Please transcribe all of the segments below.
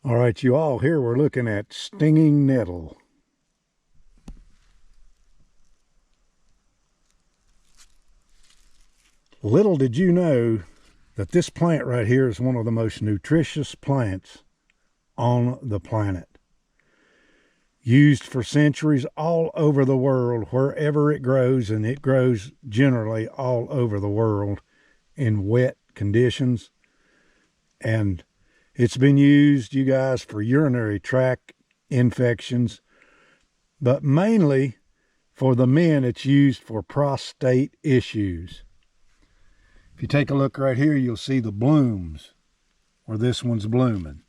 All right, you all, here we're looking at stinging nettle. Little did you know that this plant right here is one of the most nutritious plants on the planet. Used for centuries all over the world, wherever it grows, and it grows generally all over the world in wet conditions. And it's been used, you guys, for urinary tract infections, but mainly for the men, it's used for prostate issues. If you take a look right here, you'll see the blooms where this one's blooming.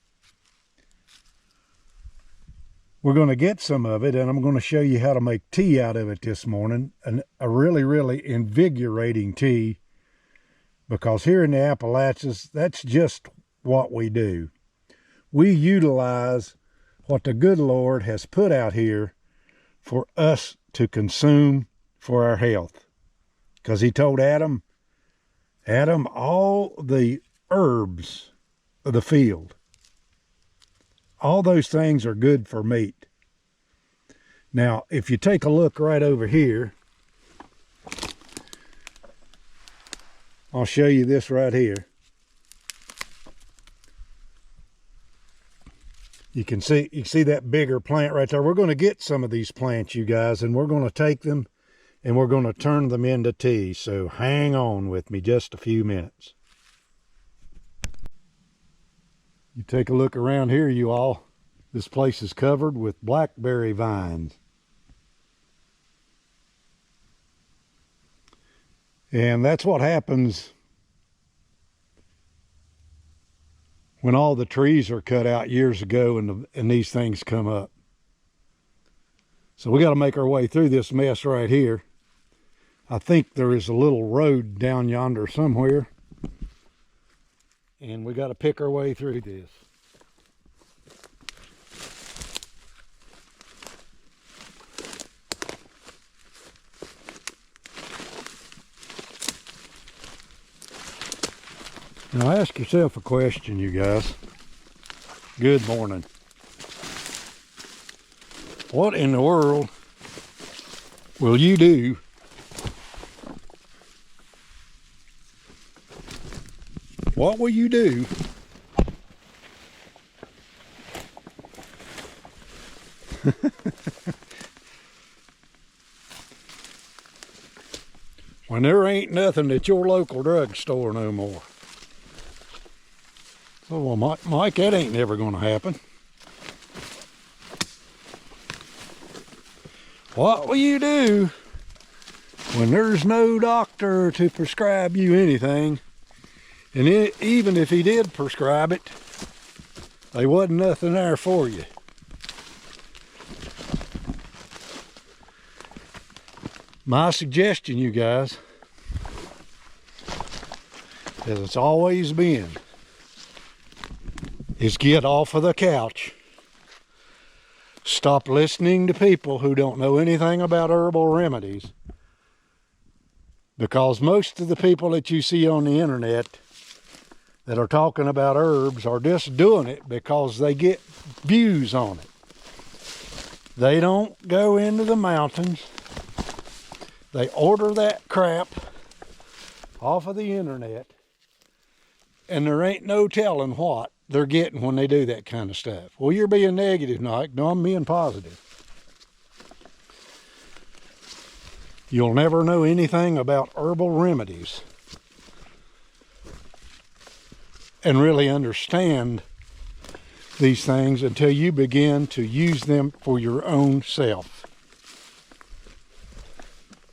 We're going to get some of it, and I'm going to show you how to make tea out of it this morning. A really invigorating tea, because here in the Appalachians, that's just what we do. We utilize what the good Lord has put out here for us to consume for our health. Because he told Adam, all the herbs of the field, all those things are good for meat. Now, if you take a look right over here, I'll show you this right here. You see that bigger plant right there. We're going to get some of these plants, you guys, and we're going to take them and we're going to turn them into tea. So hang on with me just a few minutes. You take a look around here, you all. This place is covered with blackberry vines. And that's what happens when all the trees are cut out years ago and these things come up. So we got to make our way through this mess right here. I think there is a little road down yonder somewhere, and we got to pick our way through this. Now ask yourself a question, you guys. Good morning. What in the world will you do What will you do when there ain't nothing at your local drugstore no more? Oh, well, Mike, that ain't never going to happen. What will you do when there's no doctor to prescribe you anything? And even if he did prescribe it, there wasn't nothing there for you. My suggestion, you guys, as it's always been, is get off of the couch. Stop listening to people who don't know anything about herbal remedies. Because most of the people that you see on the internet that are talking about herbs are just doing it because they get views on it. They don't go into the mountains. They order that crap off of the internet, and there ain't no telling what they're getting when they do that kind of stuff. Well, you're being negative, Mike. No, I'm being positive. You'll never know anything about herbal remedies and really understand these things until you begin to use them for your own self.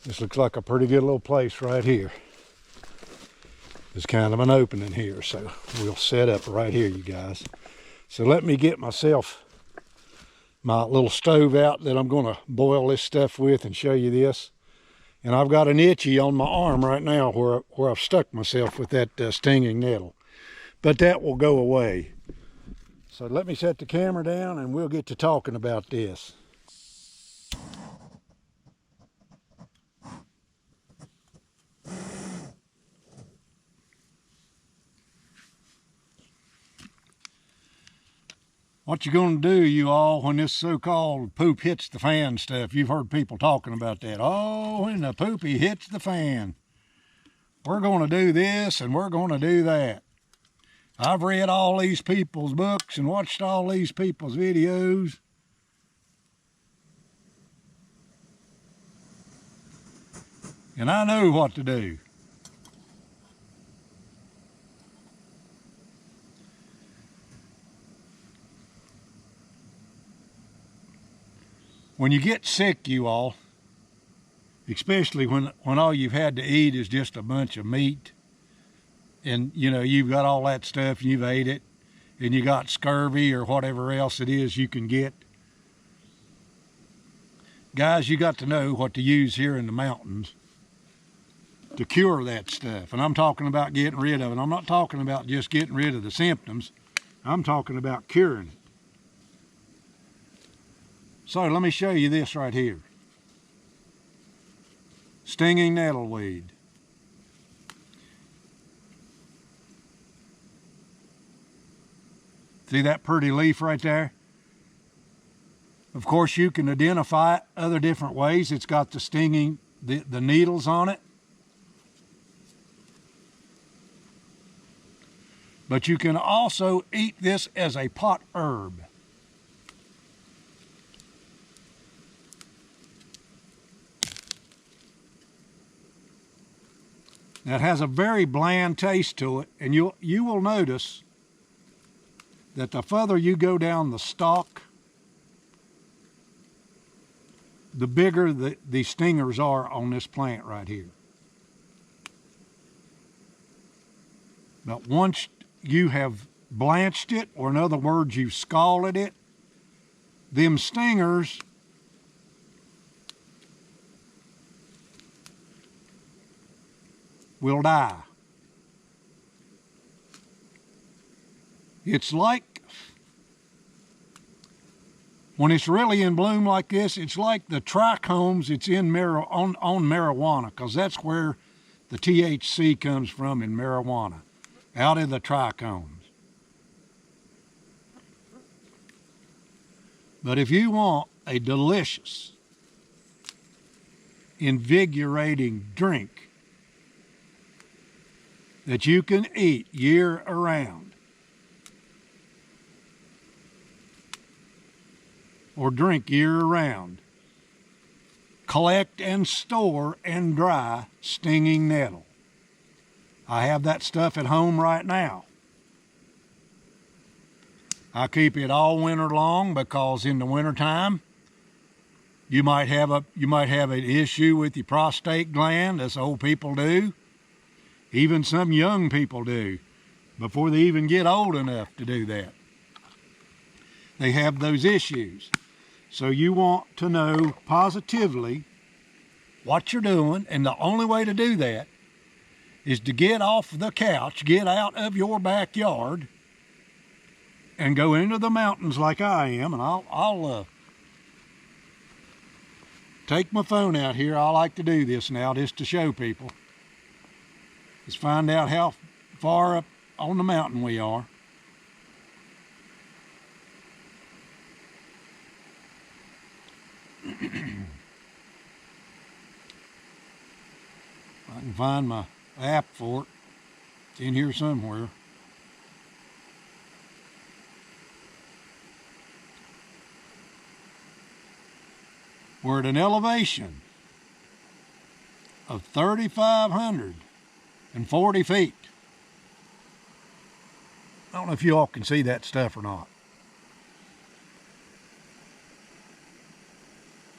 This looks like a pretty good little place right here. There's kind of an opening here, so we'll set up right here, you guys. So let me get myself my little stove out that I'm going to boil this stuff with and show you this. And I've got an itchy on my arm right now where I've stuck myself with that stinging nettle. But that will go away. So let me set the camera down and we'll get to talking about this. What you gonna do, you all, when this so-called poop hits the fan stuff? You've heard people talking about that. Oh, when the poopy hits the fan, we're gonna do this and we're gonna do that. I've read all these people's books and watched all these people's videos. And I know what to do. When you get sick, you all, especially when all you've had to eat is just a bunch of meat, and you know you've got all that stuff and you've ate it, and you got scurvy or whatever else it is you can get. Guys, you got to know what to use here in the mountains to cure that stuff. And I'm talking about getting rid of it. I'm not talking about just getting rid of the symptoms. I'm talking about curing it. So let me show you this right here. Stinging nettle weed. See that pretty leaf right there? Of course, you can identify it other different ways. It's got the stinging, the needles on it. But you can also eat this as a pot herb. Now, it has a very bland taste to it, and you will notice that the further you go down the stalk, the bigger the stingers are on this plant right here. But once you have blanched it, or in other words, you've scalded it, them stingers will die. It's like, when it's really in bloom like this, it's like the trichomes it's in on marijuana, because that's where the THC comes from in marijuana, out of the trichomes. But if you want a delicious, invigorating drink that you can eat year around, or drink year around, collect and store and dry stinging nettle. I have that stuff at home right now. I keep it all winter long, because in the wintertime you might have an issue with your prostate gland, as old people do. Even some young people do, before they even get old enough to do that. They have those issues. So you want to know positively what you're doing, and the only way to do that is to get off the couch, get out of your backyard, and go into the mountains like I am. And I'll take my phone out here. I like to do this now just to show people. Let's find out how far up on the mountain we are. I can find my app for it. It's in here somewhere. We're at an elevation of 3,540 feet. I don't know if you all can see that stuff or not.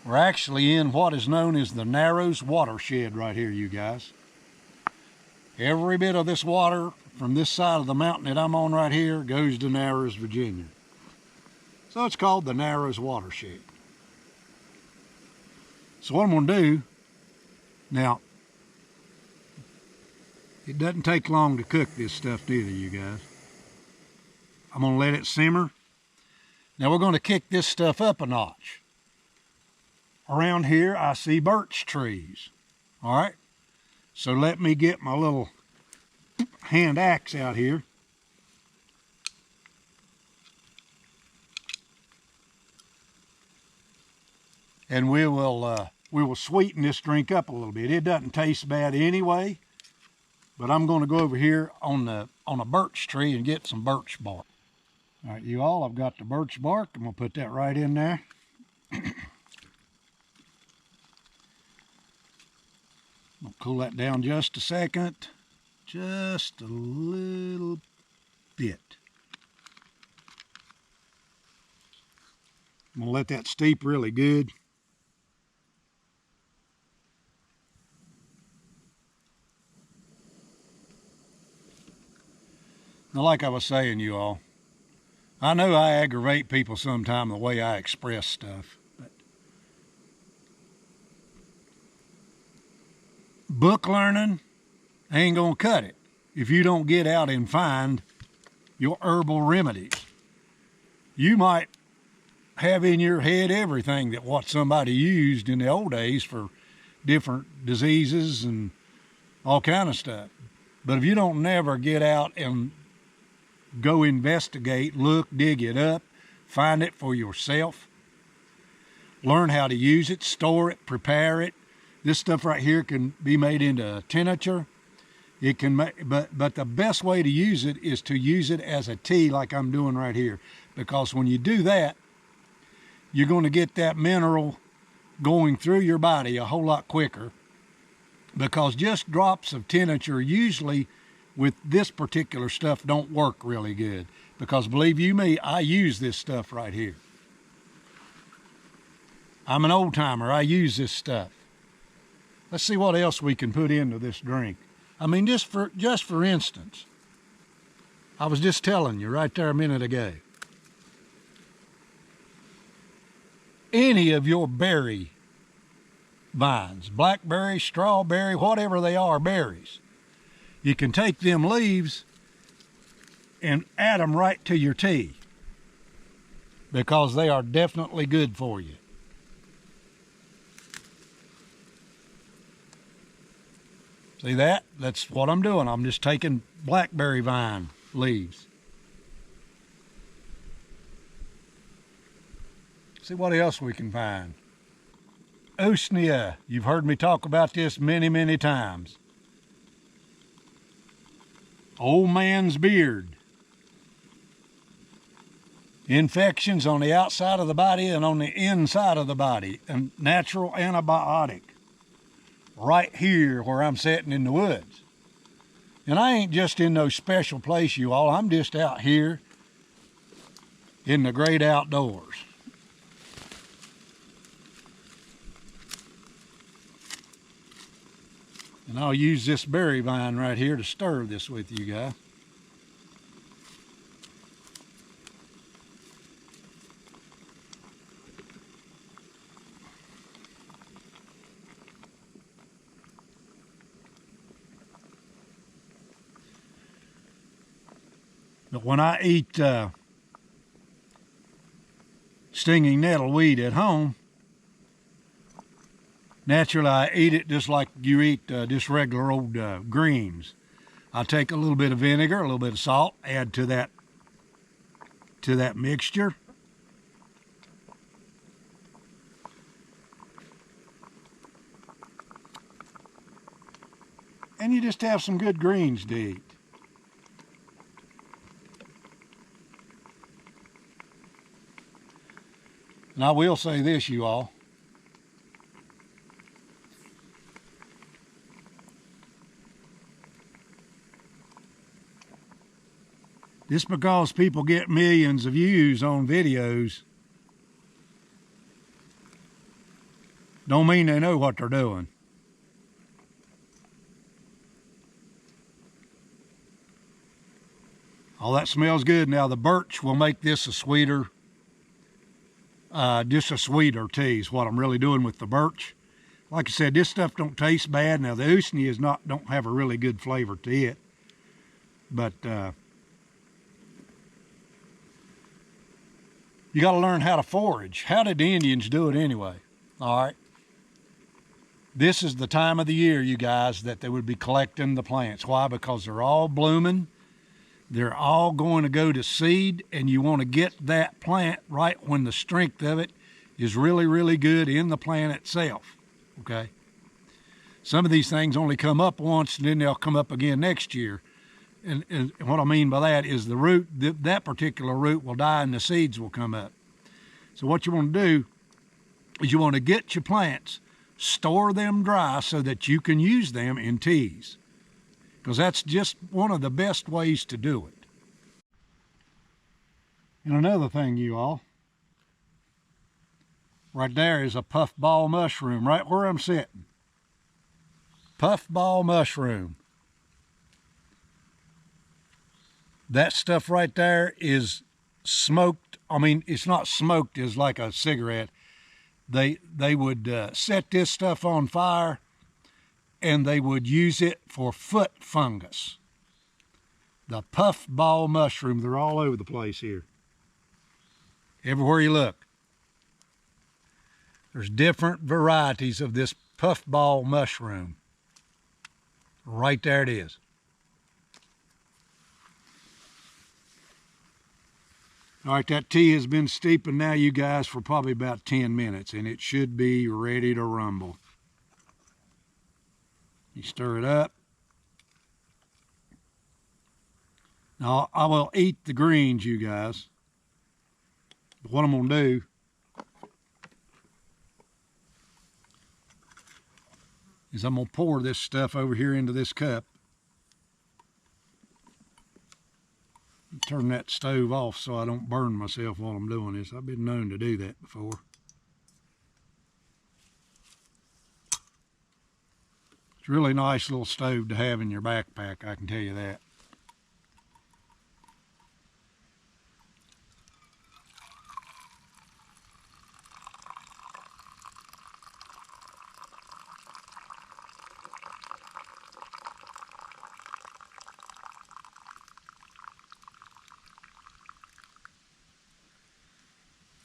We're actually in what is known as the Narrows watershed right here, you guys. Every bit of this water from this side of the mountain that I'm on right here goes to Narrows, Virginia. So it's called the Narrows watershed. So what I'm going to do, now, it doesn't take long to cook this stuff neither, you guys. I'm going to let it simmer. Now we're going to kick this stuff up a notch. Around here I see birch trees, all right? So let me get my little hand axe out here. and we will sweeten this drink up a little bit. It doesn't taste bad anyway, but I'm going to go over here on a birch tree and get some birch bark. All right, you all, I've got the birch bark. I'm going to put that right in there. I'll cool that down just a second, just a little bit. I'm going to let that steep really good. Now, like I was saying, you all, I know I aggravate people sometimes the way I express stuff, but book learning ain't gonna cut it if you don't get out and find your herbal remedies. You might have in your head everything that what somebody used in the old days for different diseases and all kind of stuff. But if you don't never get out and go investigate, look, dig it up, find it for yourself, learn how to use it, store it, prepare it. This stuff right here can be made into tincture. It can make, but the best way to use it is to use it as a tea like I'm doing right here. Because when you do that, you're going to get that mineral going through your body a whole lot quicker, because just drops of tincture usually with this particular stuff don't work really good, because believe you me, I use this stuff right here. I'm an old timer. I use this stuff. Let's see what else we can put into this drink. I mean, just for instance, I was just telling you right there a minute ago, any of your berry vines, blackberry, strawberry, whatever they are, berries, you can take them leaves and add them right to your tea, because they are definitely good for you. See that? That's what I'm doing. I'm just taking blackberry vine leaves. See what else we can find. Usnea. You've heard me talk about this many, many times. Old man's beard. Infections on the outside of the body and on the inside of the body. A natural antibiotic. Right here where I'm sitting in the woods. And I ain't just in no special place, you all. I'm just out here in the great outdoors. And I'll use this berry vine right here to stir this with you guys. But when I eat stinging nettle weed at home, naturally I eat it just like you eat just regular old greens. I take a little bit of vinegar, a little bit of salt, add to that mixture. And you just have some good greens to eat. And I will say this, you all. Just because people get millions of views on videos don't mean they know what they're doing. Oh, that smells good. Now the birch will make this a sweeter, just a sweeter tea is what I'm really doing with the birch. Like I said, this stuff don't taste bad. Now the usnea don't have a really good flavor to it, but you got to learn how to forage. How did the Indians do it anyway? All right. This is the time of the year, you guys, that they would be collecting the plants. Why? Because they're all blooming. They're all going to go to seed, and you want to get that plant right when the strength of it is really, really good in the plant itself, okay? Some of these things only come up once and then they'll come up again next year. And what I mean by that is the root, that particular root will die and the seeds will come up. So what you want to do is you want to get your plants, store them dry so that you can use them in teas, because that's just one of the best ways to do it. And another thing, you all, right there is a puffball mushroom right where I'm sitting. Puffball mushroom. That stuff right there is smoked. I mean, it's not smoked as like a cigarette. They would set this stuff on fire and they would use it for foot fungus. The puffball mushroom, they're all over the place here. Everywhere you look. There's different varieties of this puffball mushroom. Right there it is. All right, that tea has been steeping now, you guys, for probably about 10 minutes, and it should be ready to rumble. You stir it up. Now, I will eat the greens, you guys. But what I'm going to do is I'm going to pour this stuff over here into this cup. Turn that stove off so I don't burn myself while I'm doing this. I've been known to do that before. It's a really nice little stove to have in your backpack, I can tell you that.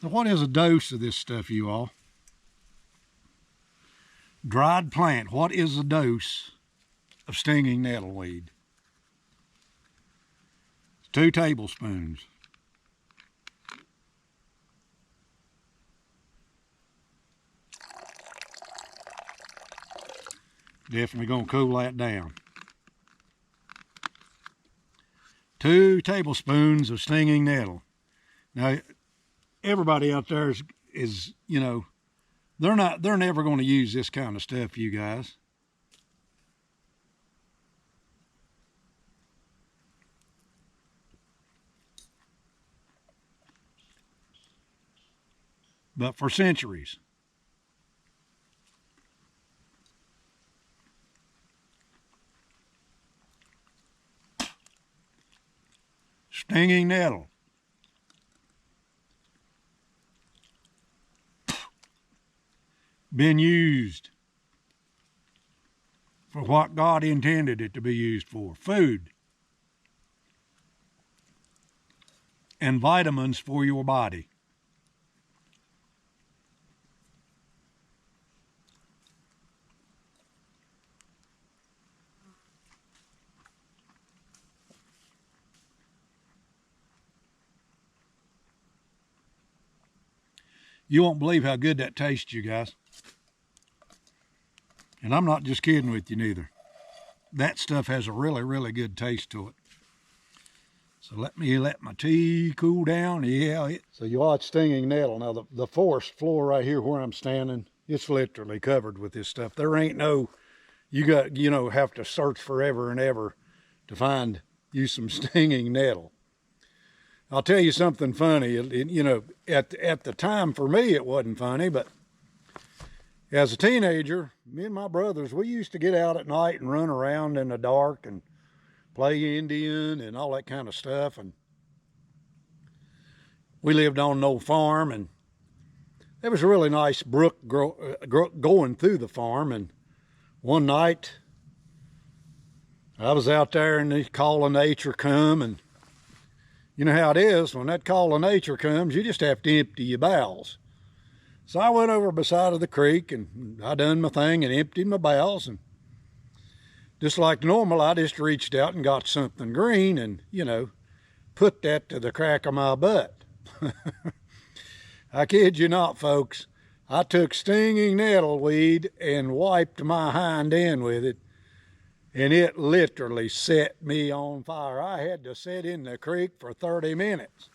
Now, what is a dose of this stuff, you all? Dried plant, what is a dose of stinging nettleweed? It's 2 tablespoons. Definitely going to cool that down. 2 tablespoons of stinging nettle. Now, everybody out there is, you know, they're never going to use this kind of stuff, you guys. But for centuries, stinging nettle. Been used for what God intended it to be used for. Food and vitamins for your body. You won't believe how good that tastes, you guys. And I'm not just kidding with you neither. That stuff has a really, really good taste to it. So let my tea cool down. Yeah. So you watch stinging nettle. Now the forest floor right here where I'm standing, it's literally covered with this stuff. There ain't no, have to search forever and ever to find you some stinging nettle. I'll tell you something funny. At the time for me it wasn't funny, but as a teenager, me and my brothers, we used to get out at night and run around in the dark and play Indian and all that kind of stuff. And we lived on an old farm, and there was a really nice brook going through the farm. And one night, I was out there and the call of nature come, and you know how it is, when that call of nature comes, you just have to empty your bowels. So I went over beside of the creek and I done my thing and emptied my bowels, and just like normal, I just reached out and got something green and, put that to the crack of my butt. I kid you not, folks. I took stinging nettle weed and wiped my hind end with it, and it literally set me on fire. I had to sit in the creek for 30 minutes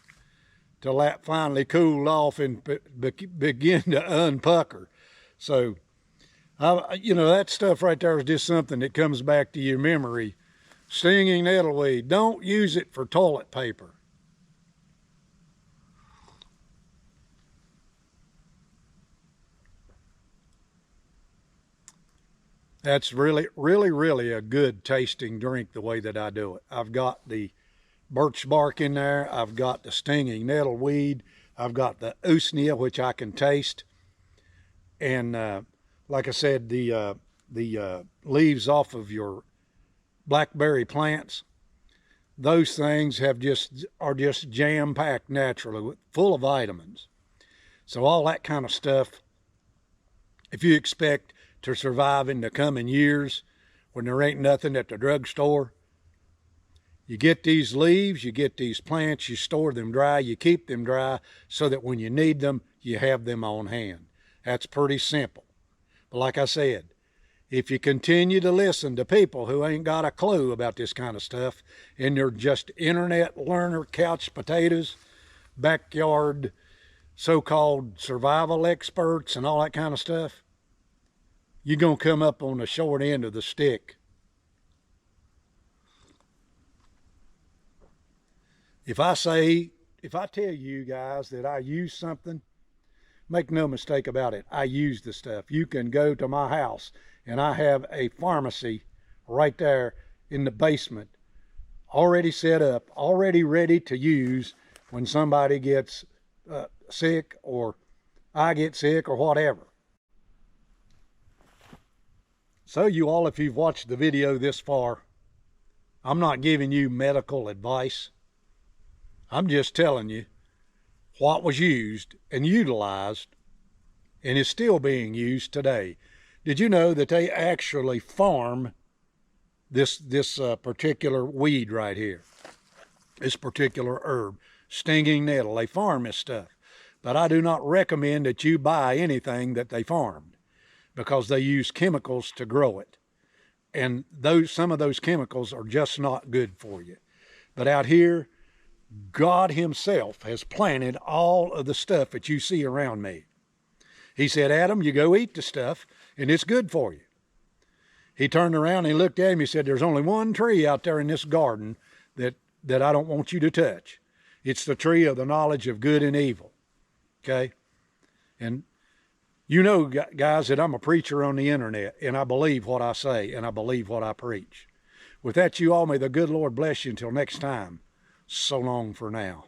till that finally cooled off and begin to unpucker. So, that stuff right there is just something that comes back to your memory. Stinging nettle weed. Don't use it for toilet paper. That's really, really, really a good tasting drink the way that I do it. I've got the birch bark in there. I've got the stinging nettle weed. I've got the usnea, which I can taste. And like I said, the leaves off of your blackberry plants, those things are just jam-packed naturally, full of vitamins. So all that kind of stuff, if you expect to survive in the coming years when there ain't nothing at the drugstore, you get these leaves, you get these plants, you store them dry, you keep them dry so that when you need them, you have them on hand. That's pretty simple. But like I said, if you continue to listen to people who ain't got a clue about this kind of stuff, and they're just internet learner, couch potatoes, backyard so-called survival experts and all that kind of stuff, you're going to come up on the short end of the stick. If I tell you guys that I use something, make no mistake about it, I use the stuff. You can go to my house and I have a pharmacy right there in the basement, already set up, already ready to use when somebody gets sick or I get sick or whatever. So you all, if you've watched the video this far, I'm not giving you medical advice. I'm just telling you what was used and utilized and is still being used today. Did you know that they actually farm this particular weed right here? This particular herb, stinging nettle. They farm this stuff. But I do not recommend that you buy anything that they farmed, because they use chemicals to grow it. And some of those chemicals are just not good for you. But out here, God himself has planted all of the stuff that you see around me. He said, Adam, you go eat the stuff, and it's good for you. He turned around and he looked at him. He said, there's only one tree out there in this garden that I don't want you to touch. It's the tree of the knowledge of good and evil. Okay? And you know, guys, that I'm a preacher on the internet, and I believe what I say, and I believe what I preach. With that, you all, may the good Lord bless you until next time. So long for now.